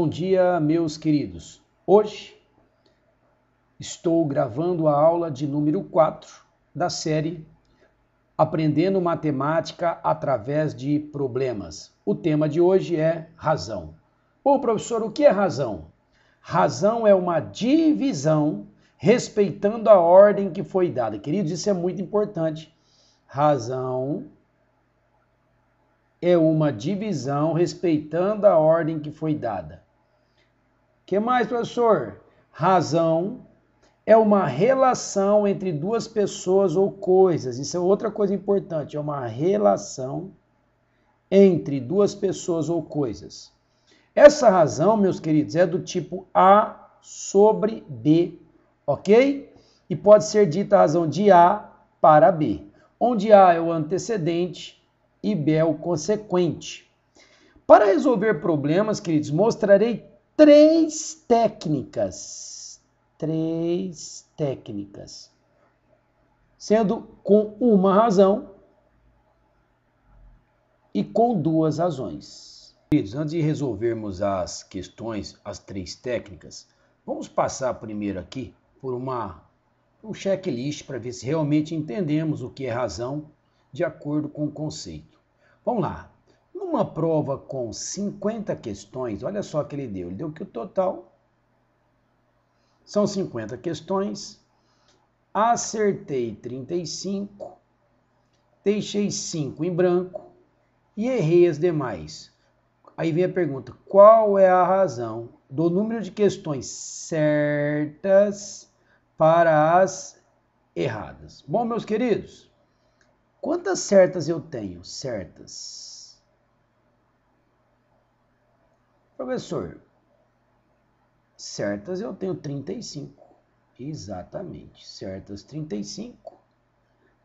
Bom dia, meus queridos. Hoje estou gravando a aula de número 4 da série Aprendendo Matemática através de Problemas. O tema de hoje é razão. Bom, professor, o que é razão? Razão é uma divisão respeitando a ordem que foi dada. Queridos, isso é muito importante. Razão é uma divisão respeitando a ordem que foi dada. O que mais, professor? Razão é uma relação entre duas pessoas ou coisas. Isso é outra coisa importante. É uma relação entre duas pessoas ou coisas. Essa razão, meus queridos, é do tipo A sobre B, ok? E pode ser dita a razão de A para B, onde A é o antecedente e B é o consequente. Para resolver problemas, queridos, mostrarei três técnicas, sendo com uma razão e com duas razões. Queridos, antes de resolvermos as questões, as três técnicas, vamos passar primeiro aqui por um checklist para ver se realmente entendemos o que é razão de acordo com o conceito. Vamos lá. Numa prova com 50 questões, olha só que ele deu que o total são 50 questões, acertei 35, deixei 5 em branco e errei as demais. Aí vem a pergunta, qual é a razão do número de questões certas para as erradas? Bom, meus queridos, quantas certas eu tenho? Certas. Professor, certas eu tenho 35. Exatamente, certas 35.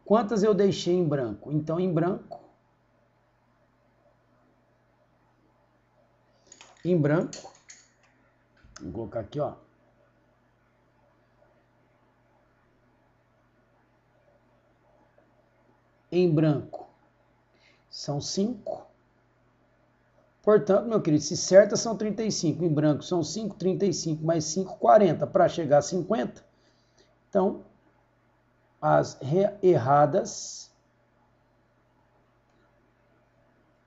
Quantas eu deixei em branco? Então, em branco, vou colocar aqui, ó. Em branco são 5. Portanto, meu querido, se certas são 35, em branco são 5, 35 mais 5, 40, para chegar a 50. Então, as erradas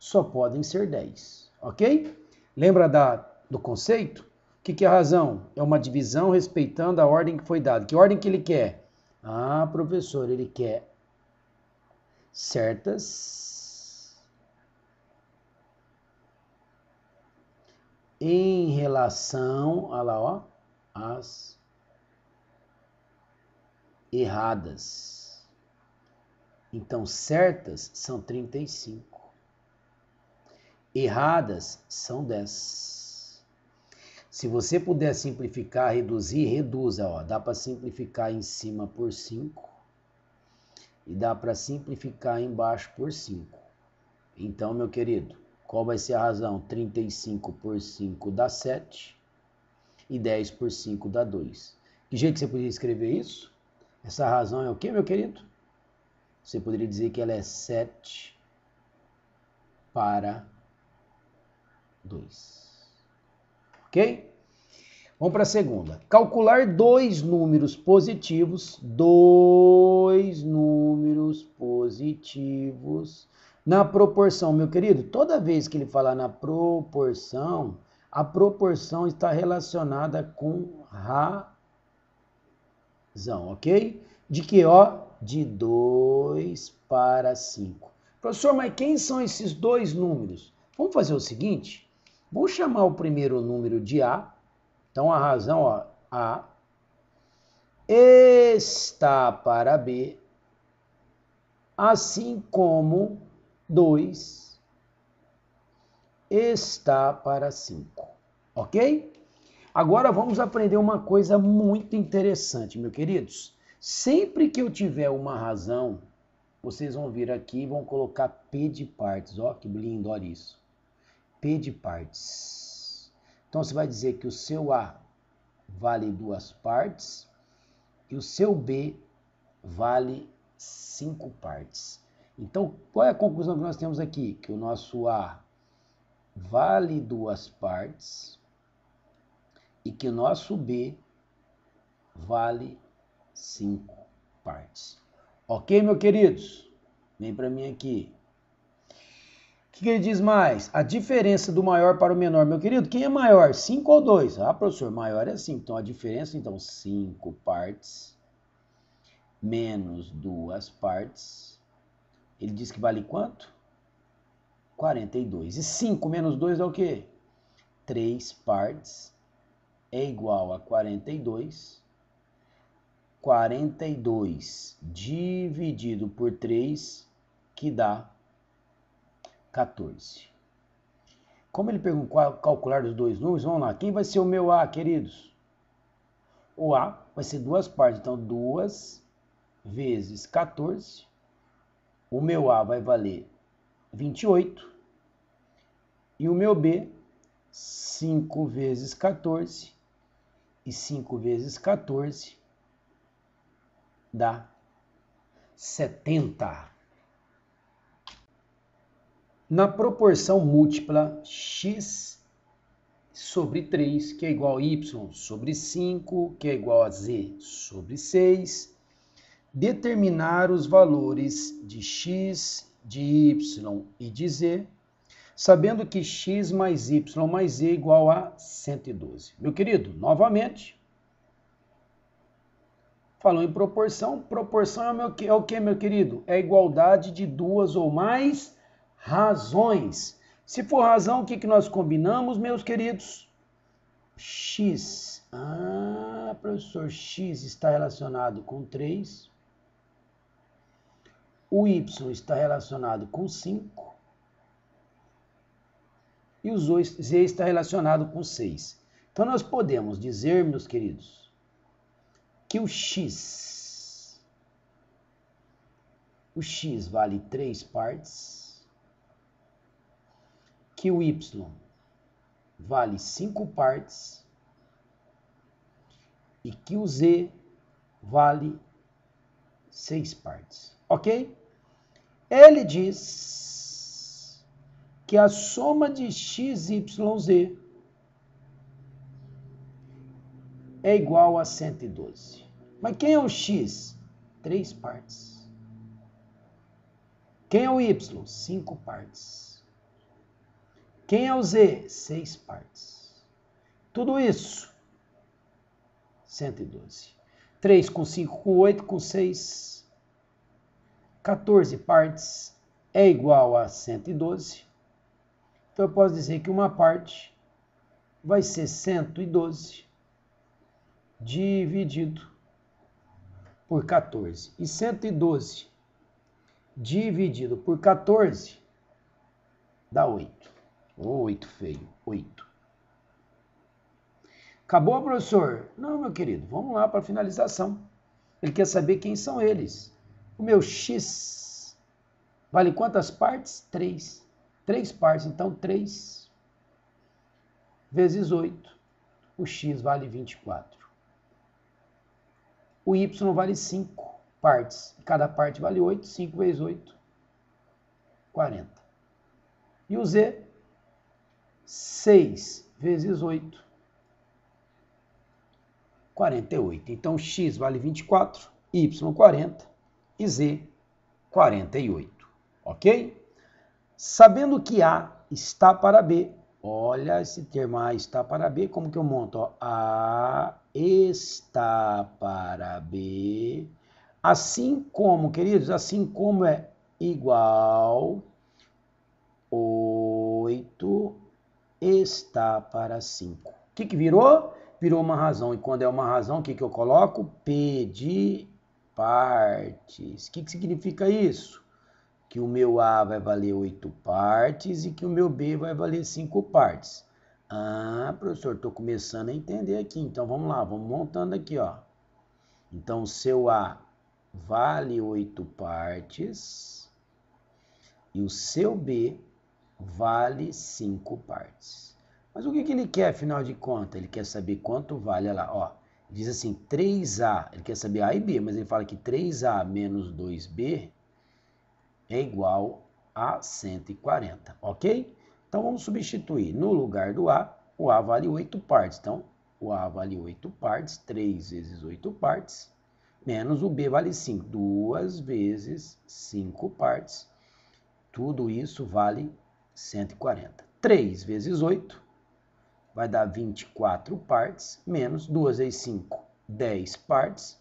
só podem ser 10, ok? Lembra do conceito? O que é a razão? É uma divisão respeitando a ordem que foi dada. Que ordem que ele quer? Ah, professor, ele quer certas em relação, olha lá, ó, às erradas. Então, certas são 35. Erradas são 10. Se você puder simplificar, reduzir, reduza. Ó. Dá para simplificar em cima por 5 e dá para simplificar embaixo por 5. Então, meu querido, qual vai ser a razão? 35 por 5 dá 7 e 10 por 5 dá 2. Que jeito que você poderia escrever isso? Essa razão é o quê, meu querido? Você poderia dizer que ela é 7 para 2. Ok? Vamos para a segunda. Calcular dois números positivos na proporção. Meu querido, toda vez que ele falar na proporção, a proporção está relacionada com razão, ok? De que, ó? De 2 para 5. Professor, mas quem são esses dois números? Vamos fazer o seguinte, vou chamar o primeiro número de A. Então, a razão, ó, A está para B, assim como 2 está para 5, ok? Agora vamos aprender uma coisa muito interessante, meus queridos. Sempre que eu tiver uma razão, vocês vão vir aqui e vão colocar P de partes, ó, que lindo, olha isso. P de partes. Então, você vai dizer que o seu A vale 2 partes e o seu B vale 5 partes. Então, qual é a conclusão que nós temos aqui? Que o nosso A vale 2 partes e que o nosso B vale 5 partes. Ok, meus queridos? Vem para mim aqui. O que ele diz mais? A diferença do maior para o menor. Meu querido, quem é maior? 5 ou 2? Ah, professor, maior é 5. Então, a diferença, 5 partes menos 2 partes. Ele diz que vale quanto? 42. E 5 menos 2 é o quê? 3 partes é igual a 42. 42 dividido por 3, que dá 14. Como ele perguntou calcular os dois números, vamos lá. Quem vai ser o meu A, queridos? O A vai ser 2 partes. Então, 2 vezes 14. O meu A vai valer 28. E o meu B, 5 vezes 14. E 5 vezes 14 dá 70. Na proporção múltipla x sobre 3, que é igual a y sobre 5, que é igual a z sobre 6, determinar os valores de x, de y e de z, sabendo que x mais y mais z é igual a 112. Meu querido, novamente, falou em proporção. Proporção é o que, meu querido? É a igualdade de duas ou mais razões. Se for razão, o que nós combinamos, meus queridos? X. Ah, professor, x está relacionado com 3. O y está relacionado com 5. E o z está relacionado com 6. Então, nós podemos dizer, meus queridos, que o x vale 3 partes, que o y vale 5 partes e que o z vale 6 partes, ok? Ele diz que a soma de x, y, z é igual a 112. Mas quem é o x? 3 partes. Quem é o y? 5 partes. Quem é o z? 6 partes. Tudo isso, 112. 3 com 5 com 8 com 6, 14 partes é igual a 112. Então eu posso dizer que uma parte vai ser 112 dividido por 14. E 112 dividido por 14 dá 8. 8 feio, 8. Acabou, professor? Não, meu querido, vamos lá para a finalização. Ele quer saber quem são eles. O meu x vale quantas partes? 3. 3 partes, então 3 vezes 8. O x vale 24. O y vale 5 partes. Cada parte vale 8. 5 vezes 8, 40. E o z, 6 vezes 8, 48. Então, x vale 24, y 40 e z 48. Ok? Sabendo que A está para B, olha esse termo A está para B, como que eu monto? Ó, A está para B, assim como, queridos, assim como é igual, 8 está para 5. O que virou? Virou uma razão. E quando é uma razão, o que eu coloco? P de partes. O que significa isso? Que o meu A vai valer 8 partes e que o meu B vai valer 5 partes. Ah, professor, estou começando a entender aqui. Então, vamos lá, vamos montando aqui, ó. Então, o seu A vale 8 partes e o seu B vale 5 partes. Mas o que ele quer, afinal de contas? Ele quer saber quanto vale, olha lá, ó. Diz assim, 3A, ele quer saber A e B, mas ele fala que 3A menos 2B é igual a 140, ok? Então, vamos substituir. No lugar do A, o A vale 8 partes. Então, O A vale 8 partes, 3 vezes 8 partes, menos o B vale 5, 2 vezes 5 partes. Tudo isso vale 140. 3 vezes 8 vai dar 24 partes, menos 2 vezes 5, 10 partes.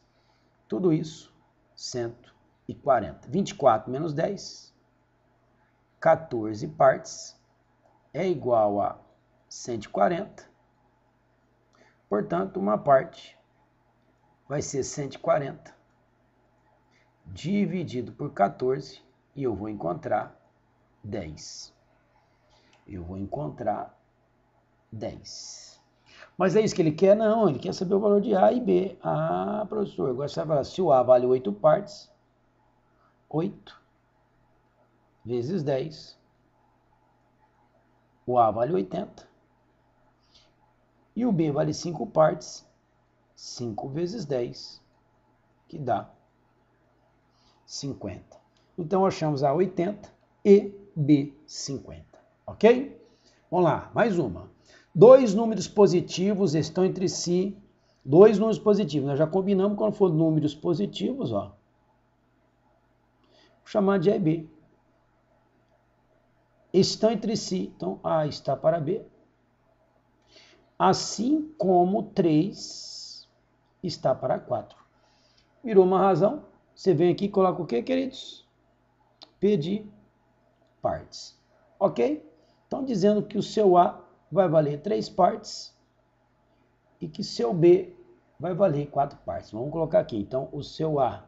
Tudo isso, 140. 24 menos 10, 14 partes, é igual a 140. Portanto, uma parte vai ser 140 dividido por 14 e eu vou encontrar 10. Eu vou encontrar 10. Mas é isso que ele quer? Não, ele quer saber o valor de A e B. Ah, professor, agora você vai falar, se o A vale 8 partes, 8 vezes 10, o A vale 80. E o B vale 5 partes, 5 vezes 10, que dá 50. Então, achamos A 80 e B 50, ok? Vamos lá, mais uma. Dois números positivos estão entre si. Dois números positivos. Nós já combinamos quando for números positivos, ó. Vou chamar de A e B. Estão entre si. Então, A está para B. Assim como 3 está para 4. Virou uma razão. Você vem aqui e coloca o quê, queridos? P de partes. Ok? Então, dizendo que o seu A vai valer 3 partes e que seu B vai valer 4 partes. Vamos colocar aqui. Então, o seu A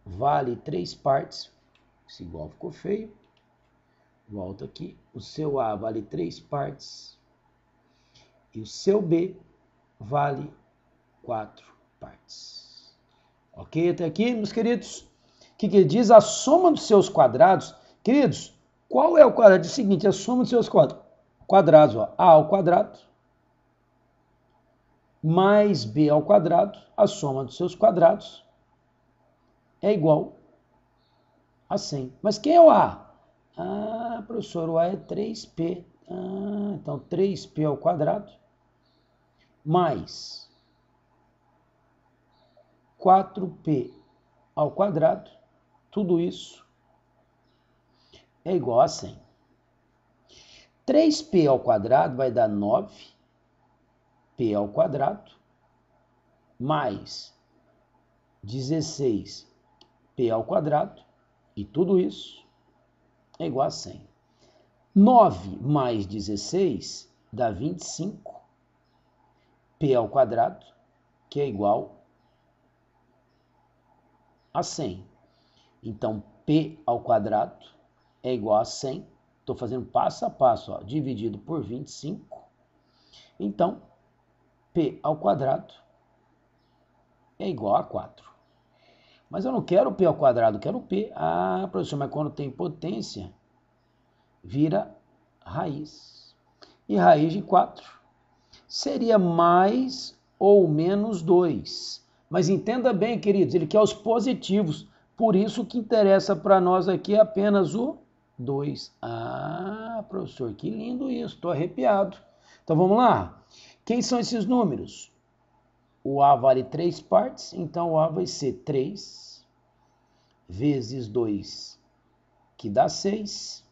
vale 3 partes. Esse igual ficou feio. Volta aqui. O seu A vale 3 partes. E o seu B vale 4 partes. Ok até aqui, meus queridos? O que ele diz? A soma dos seus quadrados. Queridos, qual é o quadrado? Diz o seguinte, a soma dos seus quadrados. Ó, A ao quadrado mais B ao quadrado, a soma dos seus quadrados é igual a 100. Mas quem é o A? Ah, professor, o A é 3P. Ah, então 3P ao quadrado mais 4P ao quadrado, tudo isso é igual a 100. 3P ao quadrado vai dar 9P ao quadrado mais 16P ao quadrado, e tudo isso é igual a 100. 9 mais 16 dá 25P ao quadrado, que é igual a 100. Então, P ao quadrado é igual a 100. Estou fazendo passo a passo, ó, dividido por 25. Então, P ao quadrado é igual a 4. Mas eu não quero P ao quadrado, eu quero P. Ah, professor, mas quando tem potência, vira raiz. E raiz de 4 seria mais ou menos 2. Mas entenda bem, queridos, ele quer os positivos. Por isso que interessa para nós aqui é apenas o 2. Ah, professor, que lindo isso, estou arrepiado. Então vamos lá. Quem são esses números? O A vale 3 partes, então o A vai ser 3 vezes 2, que dá 6.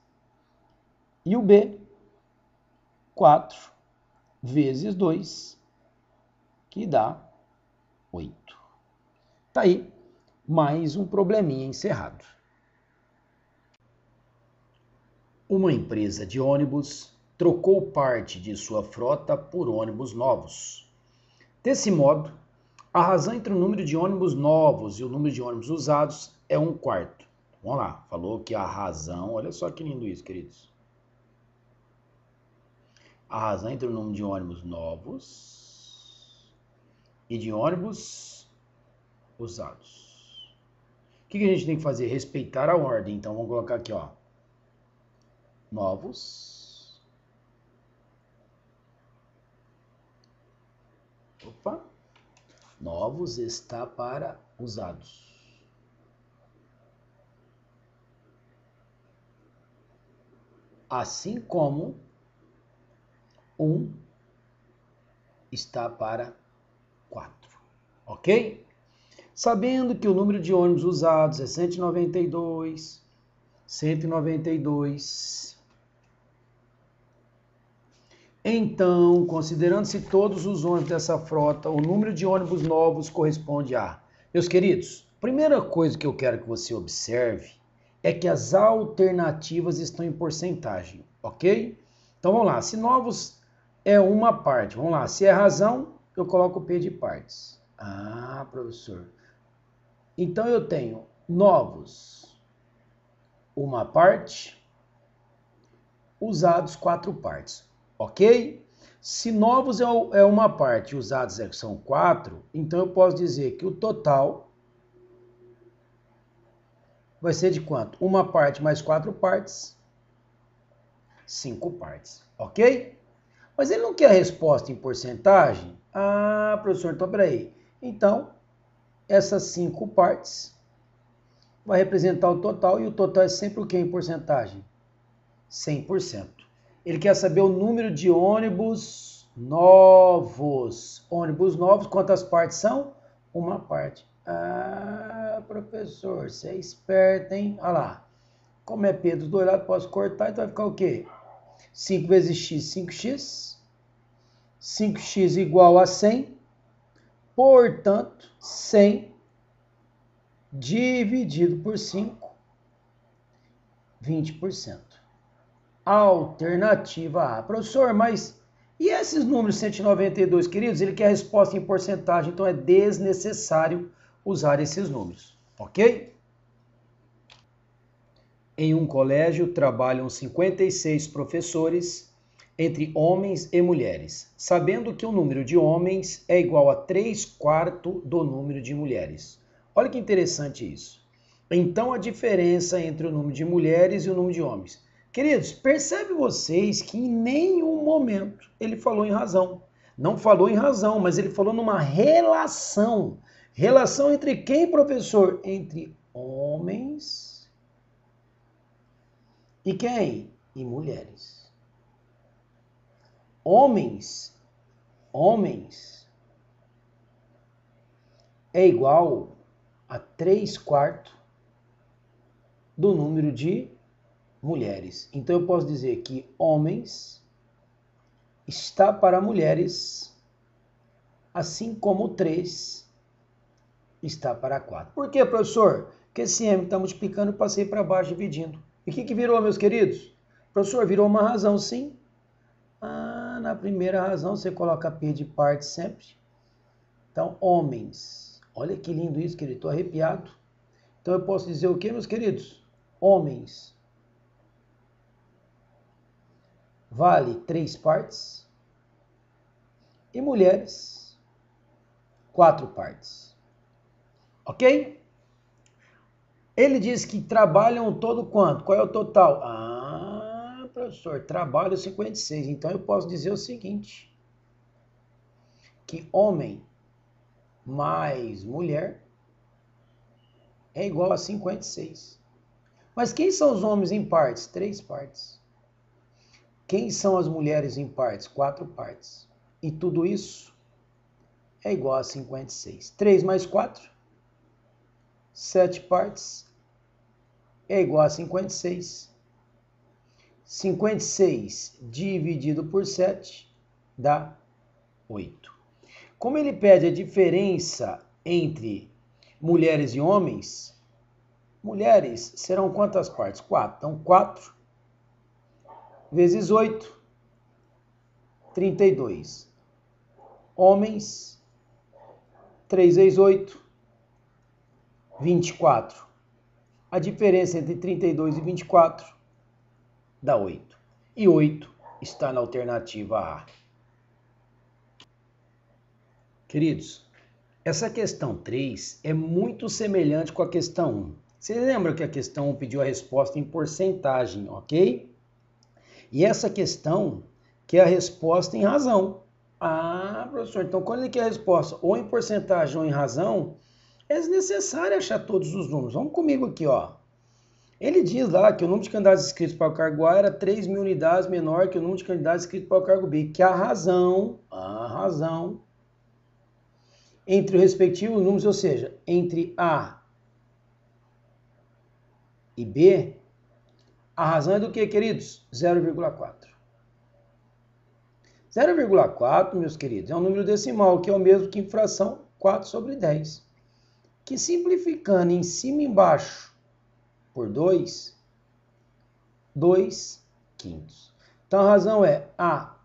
E o B, 4 vezes 2, que dá 8. Tá aí, mais um probleminha encerrado. Uma empresa de ônibus trocou parte de sua frota por ônibus novos. Desse modo, a razão entre o número de ônibus novos e o número de ônibus usados é 1/4. Vamos lá, falou que a razão, olha só que lindo isso, queridos. A razão entre o número de ônibus novos e de ônibus usados. O que a gente tem que fazer? Respeitar a ordem. Então, vamos colocar aqui, ó. Novos. Opa. Novos está para usados. Assim como 1 está para 4. Ok? Sabendo que o número de ônibus usados é 192, 192. Então, considerando-se todos os ônibus dessa frota, o número de ônibus novos corresponde a... Meus queridos, a primeira coisa que eu quero que você observe é que as alternativas estão em porcentagem, ok? Então, vamos lá. Se novos é uma parte, vamos lá. Se é razão, eu coloco o P de partes. Ah, professor. Então, eu tenho novos, uma parte, usados, 4 partes. Ok? Se novos é uma parte e usados são 4, então eu posso dizer que o total vai ser de quanto? Uma parte mais 4 partes, 5 partes. Ok? Mas ele não quer a resposta em porcentagem? Ah, professor, então peraí. Então, essas 5 partes vai representar o total e o total é sempre o que em porcentagem? 100%. Ele quer saber o número de ônibus novos. Ônibus novos, quantas partes são? Uma parte. Ah, professor, você é esperto, hein? Olha lá. Como é P dos dois lados, posso cortar, então vai ficar o quê? 5 vezes x, 5x. 5x igual a 100. Portanto, 100 dividido por 5, 20%. Alternativa A. Professor, mas e esses números 192, queridos? Ele quer a resposta em porcentagem, então é desnecessário usar esses números, ok? Em um colégio trabalham 56 professores, entre homens e mulheres, sabendo que o número de homens é igual a 3/4 do número de mulheres. Olha que interessante isso. Então, a diferença entre o número de mulheres e o número de homens. Queridos, percebe vocês que em nenhum momento ele falou em razão. Não falou em razão, mas ele falou numa relação. Relação entre quem, professor? Entre homens e quem? E mulheres. Homens é igual a 3/4 do número de mulheres. Então eu posso dizer que homens está para mulheres, assim como 3 está para 4. Por quê, professor? Porque esse M está multiplicando, eu passei para baixo dividindo. E o que virou, meus queridos? Professor, virou uma razão, sim. Ah, na primeira razão você coloca P de parte sempre. Então, homens. Olha que lindo isso, querido. Estou arrepiado. Então eu posso dizer o quê, meus queridos? Homens vale 3 partes e mulheres 4 partes. Ok? Ele diz que trabalham todo quanto? Qual é o total? Ah, professor, trabalho 56. Então eu posso dizer o seguinte, que homem mais mulher é igual a 56. Mas quem são os homens em partes? 3 partes. Quem são as mulheres em partes? 4 partes. E tudo isso é igual a 56. 3 mais 4, 7 partes, é igual a 56. 56 dividido por 7 dá 8. Como ele pede a diferença entre mulheres e homens, mulheres serão quantas partes? 4. Então, 4 vezes 8, 32. Homens, 3 vezes 8, 24. A diferença entre 32 e 24 dá 8. E 8 está na alternativa A. Queridos, essa questão 3 é muito semelhante com a questão 1. Você lembra que a questão 1 pediu a resposta em porcentagem, ok? E essa questão quer a resposta em razão. Ah, professor, então quando ele quer a resposta ou em porcentagem ou em razão, é desnecessário achar todos os números. Vamos comigo aqui, ó. Ele diz lá que o número de candidatos inscritos para o cargo A era 3.000 unidades menor que o número de candidatos inscritos para o cargo B, que a razão razão entre os respectivos números, ou seja, entre A e B, a razão é do que, queridos? 0,4. 0,4, meus queridos, é um número decimal, que é o mesmo que fração 4 sobre 10. Que simplificando em cima e embaixo por 2, 2 quintos. Então a razão é A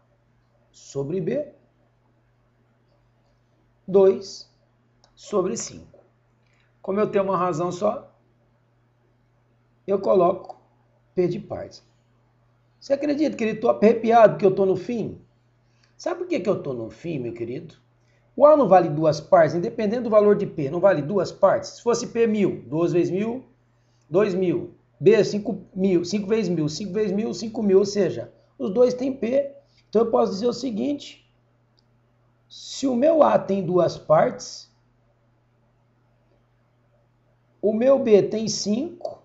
sobre B, 2 sobre 5. Como eu tenho uma razão só, eu coloco P de partes. Você acredita que ele estou arrepiado porque eu estou no fim? Sabe por que eu estou no fim, meu querido? O A não vale duas partes, independente do valor de P, não vale duas partes. Se fosse P 1.000, 2 vezes 1.000, 2.000. B 5.000, 5 vezes 1.000, 5 vezes 1.000, 5.000. Ou seja, os dois têm P. Então eu posso dizer o seguinte: se o meu A tem duas partes, o meu B tem 5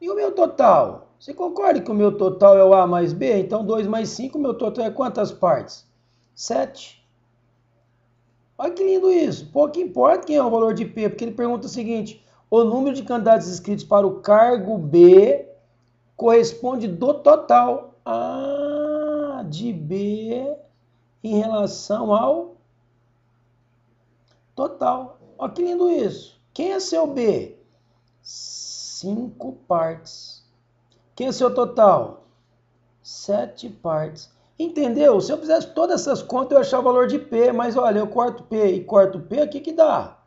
e o meu total. Você concorda que o meu total é o A mais B? Então 2 mais 5, o meu total é quantas partes? 7. Olha que lindo isso. Pouco importa quem é o valor de P, porque ele pergunta o seguinte: o número de candidatos inscritos para o cargo B corresponde do total de B em relação ao total. Olha que lindo isso. Quem é seu B? 5 partes. Quem é seu total? 7 partes. Entendeu? Se eu fizesse todas essas contas, eu ia achar o valor de P, mas olha, eu corto P e corto P, o que dá?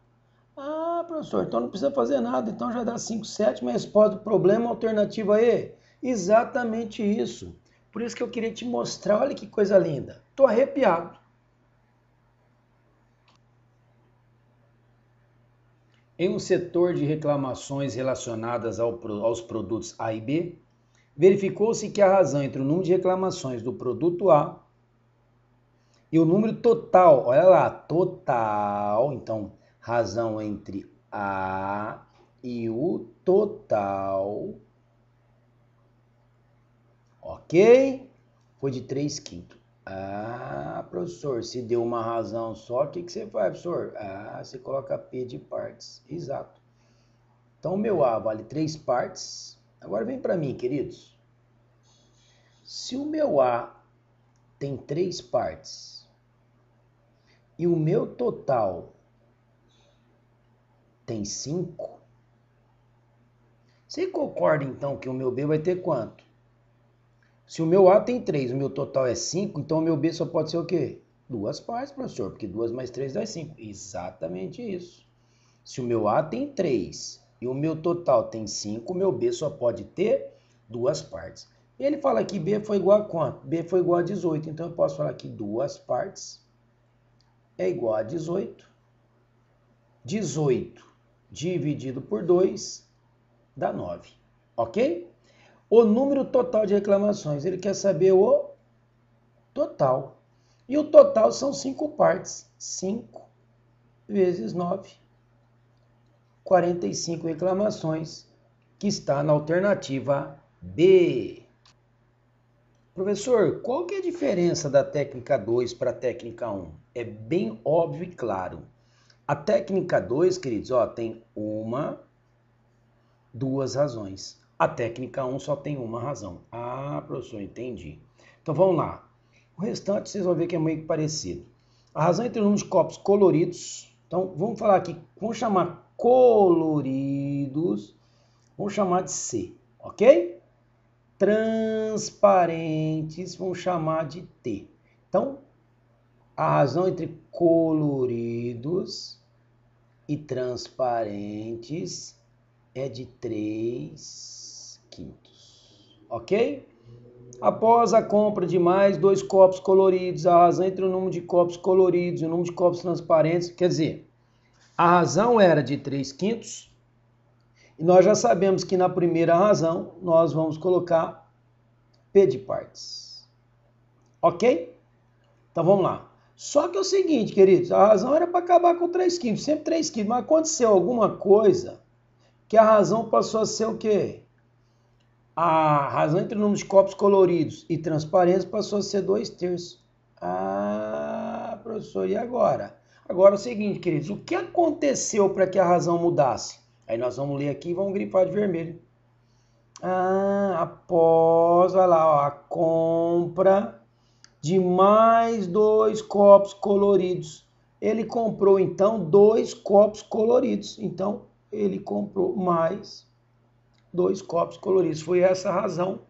Ah, professor, então não precisa fazer nada, então já dá 5 sétimos, resposta do problema, alternativa E. Exatamente isso. Por isso que eu queria te mostrar, olha que coisa linda. Estou arrepiado. Em um setor de reclamações relacionadas aos produtos A e B, verificou-se que a razão entre o número de reclamações do produto A e o número total, olha lá, total, então, razão entre A e o total, ok? Foi de 3 quintos. Ah, professor, se deu uma razão só, o que você faz, professor? Ah, você coloca P de partes, exato. Então, o meu A vale 3 partes. Agora vem para mim, queridos. Se o meu A tem 3 partes e o meu total tem 5, você concorda então que o meu B vai ter quanto? Se o meu A tem 3, o meu total é 5, então o meu B só pode ser o quê? 2 partes, professor, porque 2 mais 3 dá 5. Exatamente isso. Se o meu A tem 3 e o meu total tem 5, o meu B só pode ter 2 partes. Ele fala que B foi igual a quanto? B foi igual a 18, então eu posso falar que 2 partes é igual a 18. 18 dividido por 2 dá 9, ok? O número total de reclamações, ele quer saber o total. E o total são 5 partes. 5 vezes 9. 45 reclamações, que está na alternativa B. Professor, qual que é a diferença da técnica 2 para a técnica 1? É bem óbvio e claro. A técnica 2, queridos, tem duas razões. A técnica 1 só tem uma razão. Ah, professor, entendi. Então vamos lá. O restante vocês vão ver que é meio parecido. A razão entre o número de copos coloridos. Então vamos falar aqui, vamos chamar coloridos, vamos chamar de C, ok? Transparentes, vamos chamar de T. Então, a razão entre coloridos e transparentes é de 3 quintos, ok? Após a compra de mais 2 copos coloridos, a razão entre o número de copos coloridos e o número de copos transparentes, quer dizer, a razão era de 3 quintos, e nós já sabemos que na primeira razão nós vamos colocar P de partes, ok? Então vamos lá. Só que é o seguinte, queridos, a razão era para acabar com 3 quintos, sempre 3 quintos, mas aconteceu alguma coisa que a razão passou a ser o quê? A razão entre o número de copos coloridos e transparentes passou a ser 2 terços. Ah, professor, e agora? Agora é o seguinte, queridos, o que aconteceu para que a razão mudasse? Aí nós vamos ler aqui e vamos grifar de vermelho. Após, olha lá, ó, a compra de mais 2 copos coloridos. Ele comprou, então, 2 copos coloridos. Então, ele comprou mais 2 copos coloridos. Foi essa a razão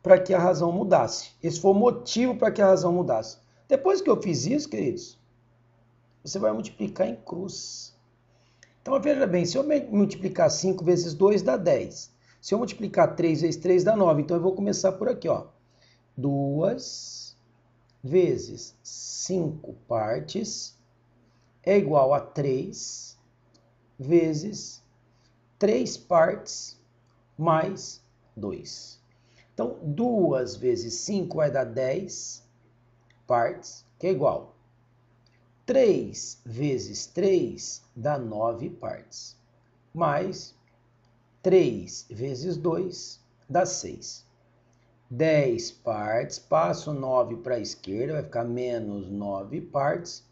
para que a razão mudasse. Esse foi o motivo para que a razão mudasse. Depois que eu fiz isso, queridos, você vai multiplicar em cruz. Então, veja bem, se eu multiplicar 5 vezes 2 dá 10. Se eu multiplicar 3 vezes 3 dá 9. Então, eu vou começar por aqui, ó. 2 vezes 5 partes é igual a 3 vezes 3 partes mais 2. Então, 2 vezes 5 vai dar 10 partes, que é igual. 3 vezes 3 dá 9 partes, mais 3 vezes 2 dá 6. 10 partes, passo 9 para a esquerda, vai ficar menos 9 partes,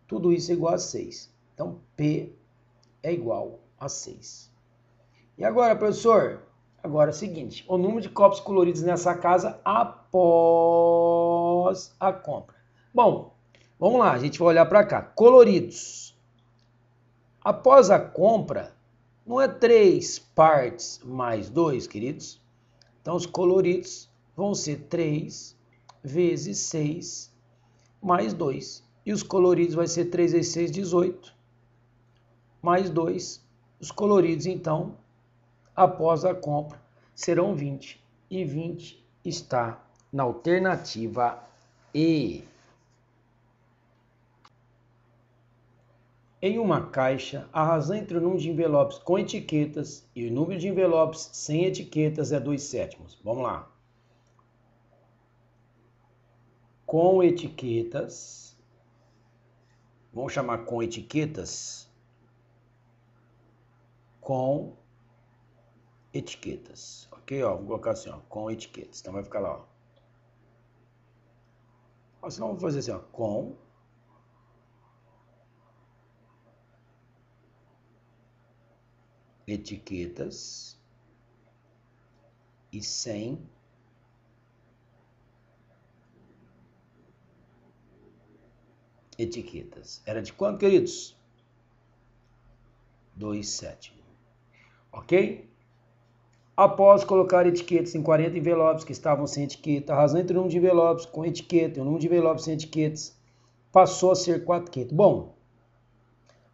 tudo isso é igual a 6. Então, P é igual a 6. E agora, professor? Agora é o seguinte, o número de copos coloridos nessa casa após a compra. Bom, vamos lá, a gente vai olhar para cá. Coloridos. Após a compra, não é 3 partes mais 2, queridos? Então, os coloridos vão ser 3 vezes 6 mais 2. E os coloridos vai ser 3 vezes 6, 18. Mais 2. Os coloridos, então, após a compra, serão 20. E 20 está na alternativa E. Em uma caixa, a razão entre o número de envelopes com etiquetas e o número de envelopes sem etiquetas é 2/7. Vamos lá. Com etiquetas, vamos chamar com etiquetas, ok, ó, vou colocar assim, ó, com etiquetas, então vai ficar lá, ó. Assim, vamos fazer assim, ó, com etiquetas e sem etiquetas. Era de quanto, queridos? 2/7. Ok? Após colocar etiquetas em 40 envelopes que estavam sem etiqueta, a razão entre o número de envelopes com etiqueta e o número de envelopes sem etiquetas passou a ser 4/5. Bom,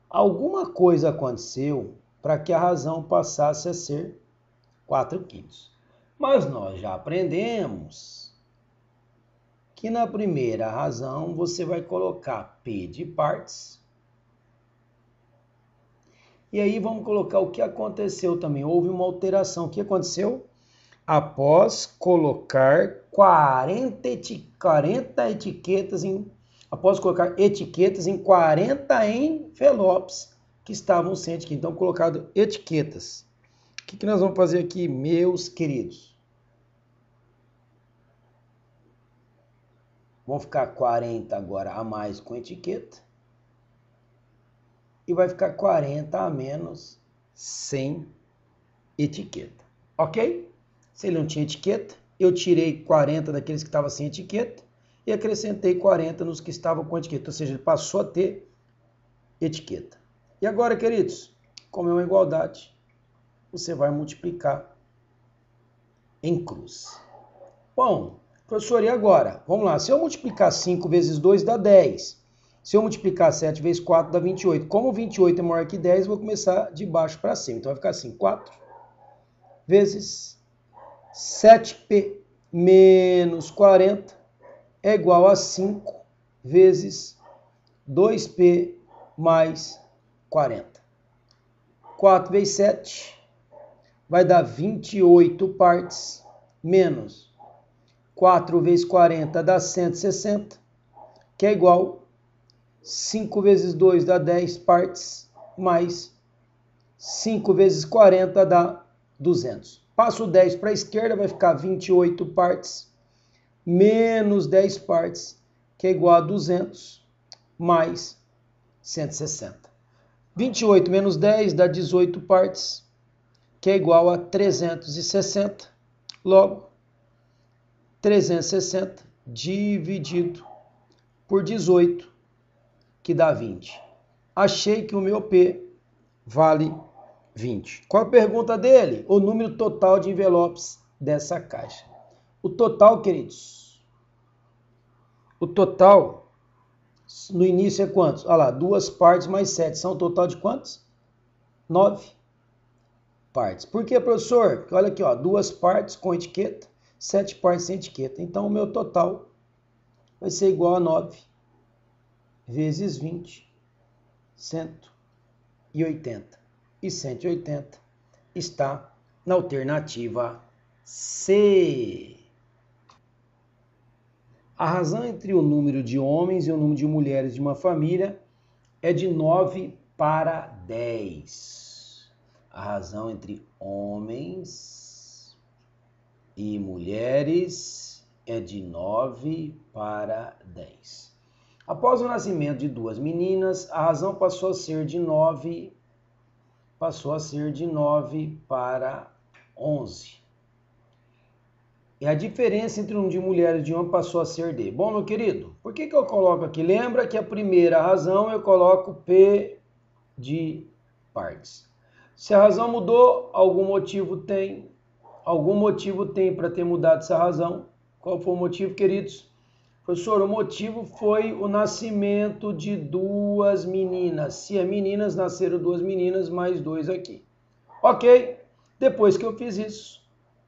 alguma coisa aconteceu para que a razão passasse a ser 4/5. Mas nós já aprendemos que na primeira razão você vai colocar P de partes. E aí vamos colocar o que aconteceu também. Houve uma alteração. O que aconteceu? Após colocar 40 etiquetas após colocar etiquetas em 40 envelopes que estavam sem etiqueta. Então, colocado etiquetas. O que nós vamos fazer aqui, meus queridos? Vão ficar 40 agora a mais com etiqueta. E vai ficar 40 a menos sem etiqueta. Ok? Se ele não tinha etiqueta, eu tirei 40 daqueles que estavam sem etiqueta e acrescentei 40 nos que estavam com etiqueta. Ou seja, ele passou a ter etiqueta. E agora, queridos, como é uma igualdade, você vai multiplicar em cruz. Bom, professor, e agora? Vamos lá. Se eu multiplicar 5 vezes 2 dá 10. Se eu multiplicar 7 vezes 4 dá 28. Como 28 é maior que 10, eu vou começar de baixo para cima. Então vai ficar assim, 4 vezes 7p menos 40 é igual a 5 vezes 2p mais 40. 4 vezes 7 vai dar 28 partes, menos 4 vezes 40 dá 160, que é igual 5 vezes 2 dá 10 partes, mais 5 vezes 40 dá 200. Passo o 10 para a esquerda, vai ficar 28 partes, menos 10 partes, que é igual a 200, mais 160. 28 menos 10 dá 18 partes, que é igual a 360. Logo, 360 dividido por 18, que dá 20. Achei que o meu P vale 20. Qual a pergunta dele? O número total de envelopes dessa caixa. O total, queridos, o total no início é quantos? Olha lá, 2 partes mais 7. São um total de quantos? 9 partes. Por quê, professor? Porque olha aqui, ó, 2 partes com etiqueta, 7 partes sem etiqueta. Então, o meu total vai ser igual a 9 vezes 20, 180. E 180 está na alternativa C. A razão entre o número de homens e o número de mulheres de uma família é de 9 para 10. A razão entre homens e mulheres é de 9 para 10. Após o nascimento de 2 meninas, a razão passou a ser de 9 para 11. E a diferença entre o número de mulheres e de homens passou a ser D. Bom, meu querido, por que eu coloco aqui? Lembra que a primeira razão eu coloco P de partes. Se a razão mudou, algum motivo tem para ter mudado essa razão. Qual foi o motivo, queridos? Professor, o motivo foi o nascimento de 2 meninas. Se as meninas nasceram 2 meninas, mais 2 aqui. Ok, depois que eu fiz isso,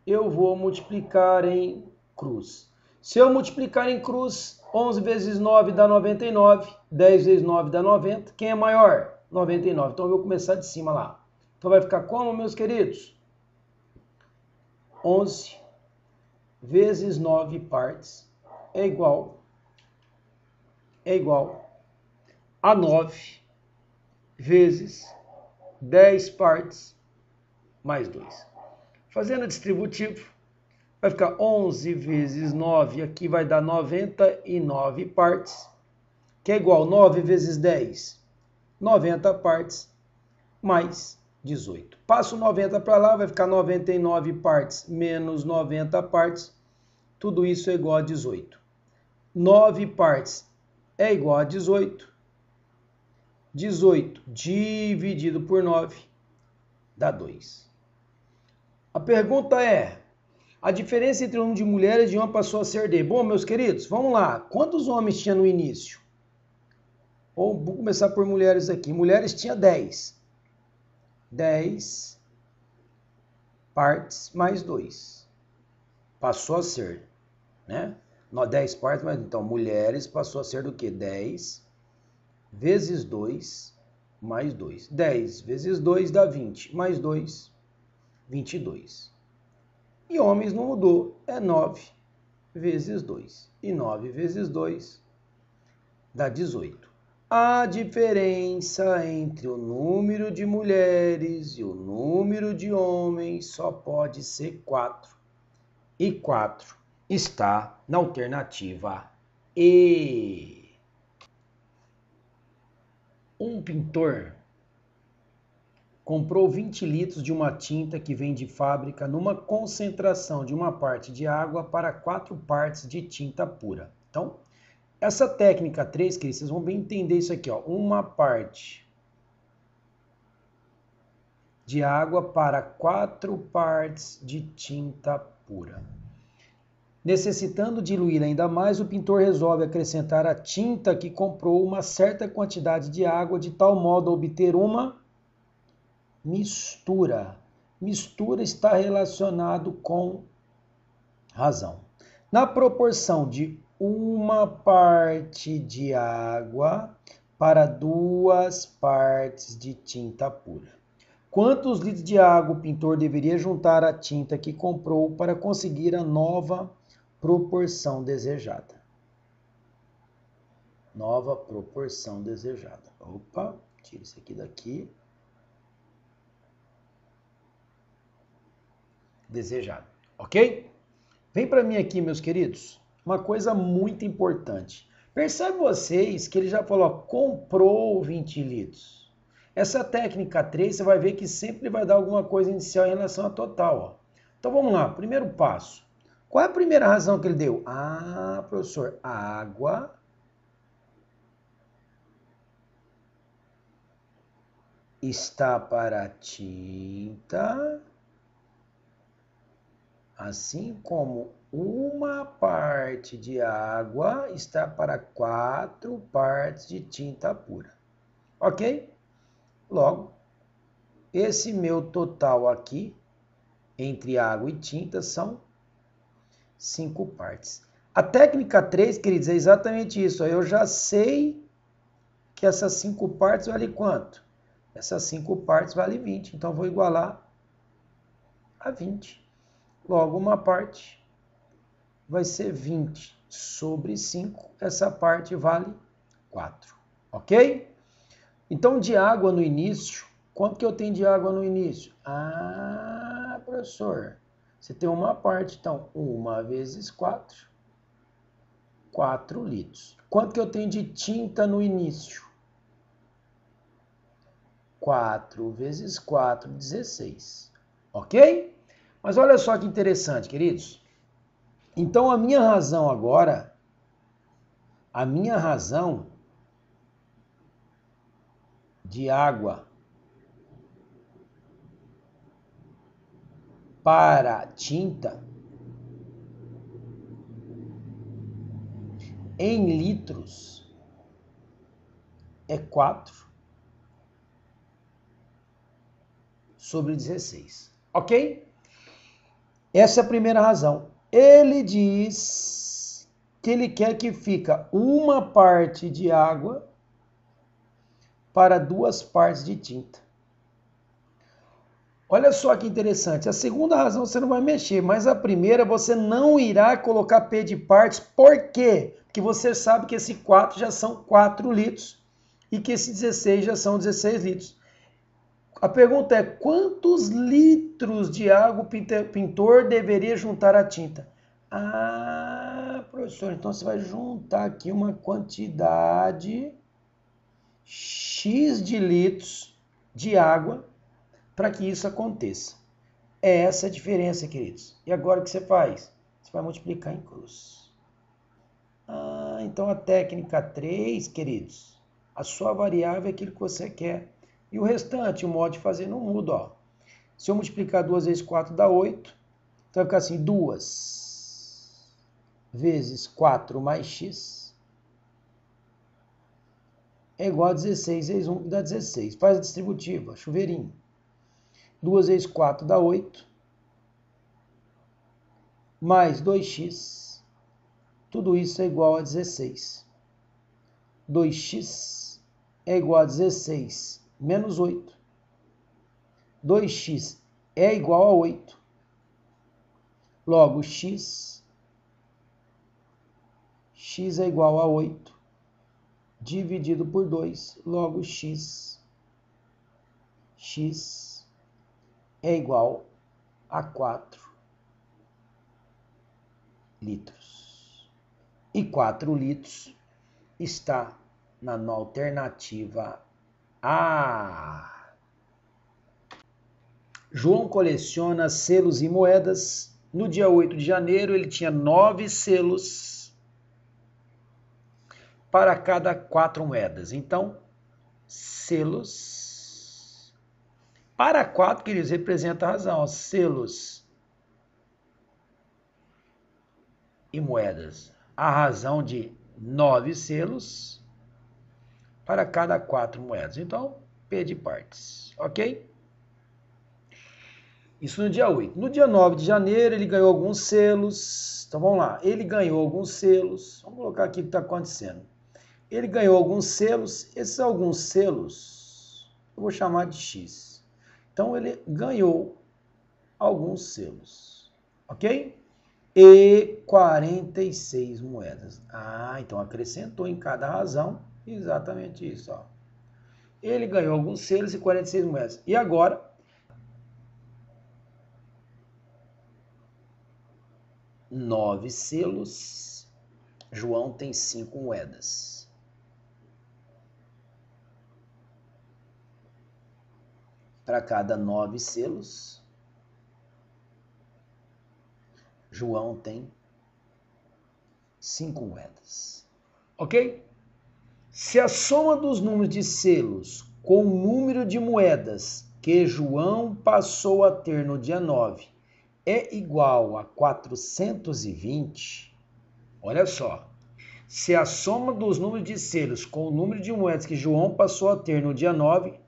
eu vou multiplicar em cruz. Se eu multiplicar em cruz, 11 vezes 9 dá 99, 10 vezes 9 dá 90. Quem é maior? 99. Então eu vou começar de cima lá. Então vai ficar como, meus queridos? 11 vezes 9 partes é igual a 9 vezes 10 partes mais 2. Fazendo distributivo, vai ficar 11 vezes 9, aqui vai dar 99 partes, que é igual a 9 vezes 10, 90 partes, mais 18. Passo 90 para lá, vai ficar 99 partes menos 90 partes, tudo isso é igual a 18. 9 partes é igual a 18. 18 dividido por 9 dá 2. A pergunta é, a diferença entre o número de mulheres e de homens passou a ser D. Bom, meus queridos, vamos lá. Quantos homens tinha no início? Ou vou começar por mulheres aqui. Mulheres tinha 10. 10 partes mais 2. Passou a ser, né? 10 partes, mas então mulheres passou a ser do que? 10 vezes 2 mais 2. 10 vezes 2 dá 20, mais 2, 22. E homens não mudou, é 9 vezes 2. E 9 vezes 2 dá 18. A diferença entre o número de mulheres e o número de homens só pode ser 4. E 4 está na alternativa E. Um pintor comprou 20 litros de uma tinta que vem de fábrica numa concentração de 1 parte de água para 4 partes de tinta pura. Então, essa técnica 3, que vocês vão bem entender isso aqui, ó, 1 parte de água para 4 partes de tinta pura. Necessitando diluir ainda mais, o pintor resolve acrescentar à tinta que comprou uma certa quantidade de água de tal modo a obter uma mistura. Mistura está relacionado com razão. Na proporção de 1 parte de água para 2 partes de tinta pura. Quantos litros de água o pintor deveria juntar à tinta que comprou para conseguir a nova proporção desejada? Nova proporção desejada. Opa, tira isso aqui daqui. Desejado, ok? Vem para mim aqui, meus queridos, uma coisa muito importante. Percebe vocês que ele já falou, ó, comprou 20 litros. Essa técnica 3, você vai ver que sempre vai dar alguma coisa inicial em relação à total. Ó. Então vamos lá, primeiro passo. Qual é a primeira razão que ele deu? Ah, professor, água está para tinta, assim como uma parte de água está para 4 partes de tinta pura. Ok? Logo, esse meu total aqui, entre água e tinta, são 5 partes. A técnica 3, queridos, é exatamente isso. Eu já sei que essas 5 partes valem quanto? Essas 5 partes valem 20. Então, eu vou igualar a 20. Logo, uma parte vai ser 20 sobre 5. Essa parte vale 4. Ok? Então, de água no início, quanto que eu tenho de água no início? Ah, professor, você tem uma parte. Então, 1 vezes 4, 4 litros. Quanto que eu tenho de tinta no início? 4 vezes 4, 16. Ok? Mas olha só que interessante, queridos. Então, a minha razão agora, de água para tinta em litros é 4 sobre 16. Ok? Essa é a primeira razão. Ele diz que ele quer que fica uma parte de água para 2 partes de tinta. Olha só que interessante. A segunda razão você não vai mexer, mas a primeira você não irá colocar P de partes. Por quê? Porque você sabe que esse 4 já são 4 litros e que esse 16 já são 16 litros. A pergunta é, quantos litros de água o pintor deveria juntar à tinta? Ah, professor, então você vai juntar aqui uma quantidade X de litros de água para que isso aconteça. É essa a diferença, queridos. E agora o que você faz? Você vai multiplicar em cruz. Ah, então a técnica 3, queridos, a sua variável é aquilo que você quer. E o restante, o modo de fazer não muda, ó. Se eu multiplicar 2 vezes 4 dá 8. Então vai ficar assim, 2 vezes 4 mais x é igual a 16 vezes 1, que dá 16. Faz a distributiva, chuveirinho. 2 vezes 4 dá 8. Mais 2x. Tudo isso é igual a 16. 2x é igual a 16 menos 8. 2x é igual a 8. Logo, x é igual a 8, dividido por 2. Logo, x é igual a 4 litros. E 4 litros está na alternativa A. João coleciona selos e moedas. No dia 8 de janeiro, ele tinha 9 selos para cada 4 moedas. Então, selos para 4, queridos, representa a razão. Ó, selos e moedas. A razão de 9 selos para cada 4 moedas. Então, P de partes. Ok? Isso no dia 8. No dia 9 de janeiro, ele ganhou alguns selos. Então, vamos lá. Ele ganhou alguns selos. Vamos colocar aqui o que está acontecendo. Ele ganhou alguns selos. Esses alguns selos, eu vou chamar de X. Então, ele ganhou alguns selos. Ok? E 46 moedas. Ah, então acrescentou em cada razão exatamente isso. Ó. Ele ganhou alguns selos e 46 moedas. E agora, 9 selos João tem 5 moedas. Para cada 9 selos, João tem 5 moedas. Ok? Se a soma dos números de selos com o número de moedas que João passou a ter no dia 9 é igual a 420, olha só. Se a soma dos números de selos com o número de moedas que João passou a ter no dia 9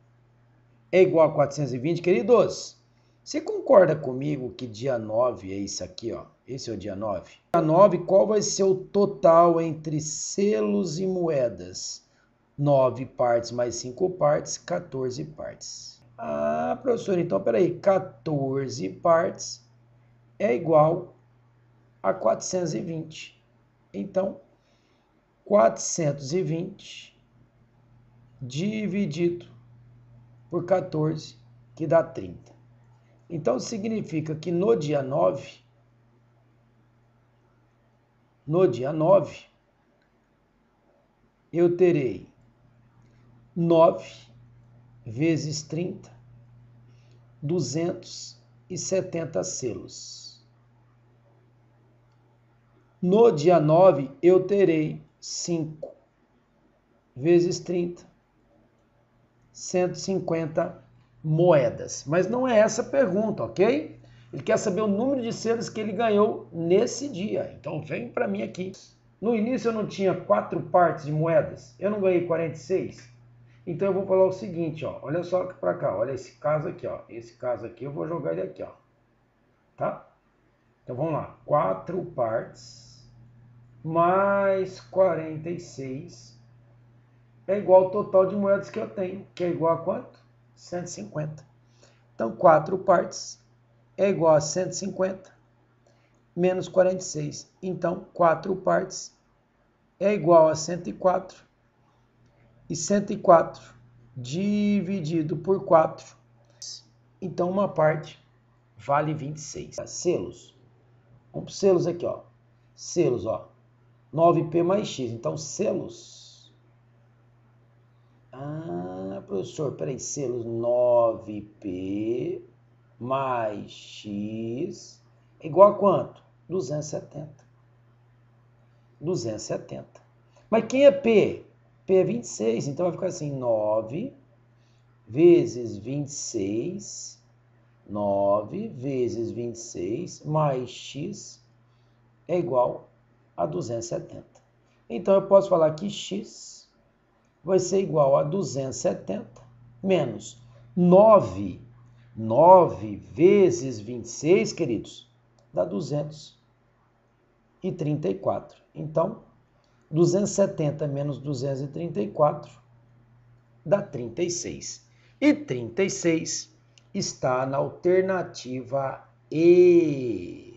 é igual a 420, queridos, você concorda comigo que dia 9 é isso aqui, ó? Esse é o dia 9. Dia 9, qual vai ser o total entre selos e moedas? 9 partes mais 5 partes, 14 partes. Ah, professor, então peraí, 14 partes é igual a 420. Então, 420 dividido por 14, que dá 30. Então, significa que no dia 9, eu terei 9 vezes 30, 270 selos. No dia 9, eu terei 5 vezes 30, 150 moedas. Mas não é essa a pergunta, ok? Ele quer saber o número de selos que ele ganhou nesse dia. Então vem para mim aqui. No início eu não tinha 4 partes de moedas. Eu não ganhei 46. Então eu vou falar o seguinte, ó. Olha só para cá. Olha esse caso aqui, ó. Esse caso aqui eu vou jogar ele aqui, ó. Tá? Então vamos lá. 4 partes mais 46 é igual ao total de moedas que eu tenho. Que é igual a quanto? 150. Então 4 partes é igual a 150 menos 46. Então, 4 partes é igual a 104. E 104 dividido por 4. Então, uma parte vale 26. Selos. Vamos para selos aqui, ó. Selos, ó. 9P mais X. Então, selos. Ah, professor, peraí. Selos 9P mais X é igual a quanto? 270. 270. Mas quem é P? P é 26, então vai ficar assim, 9 vezes 26, 9 vezes 26 mais X é igual a 270. Então eu posso falar que X vai ser igual a 270 menos 9 vezes 26, queridos, dá 234. Então, 270 menos 234 dá 36. E 36 está na alternativa E.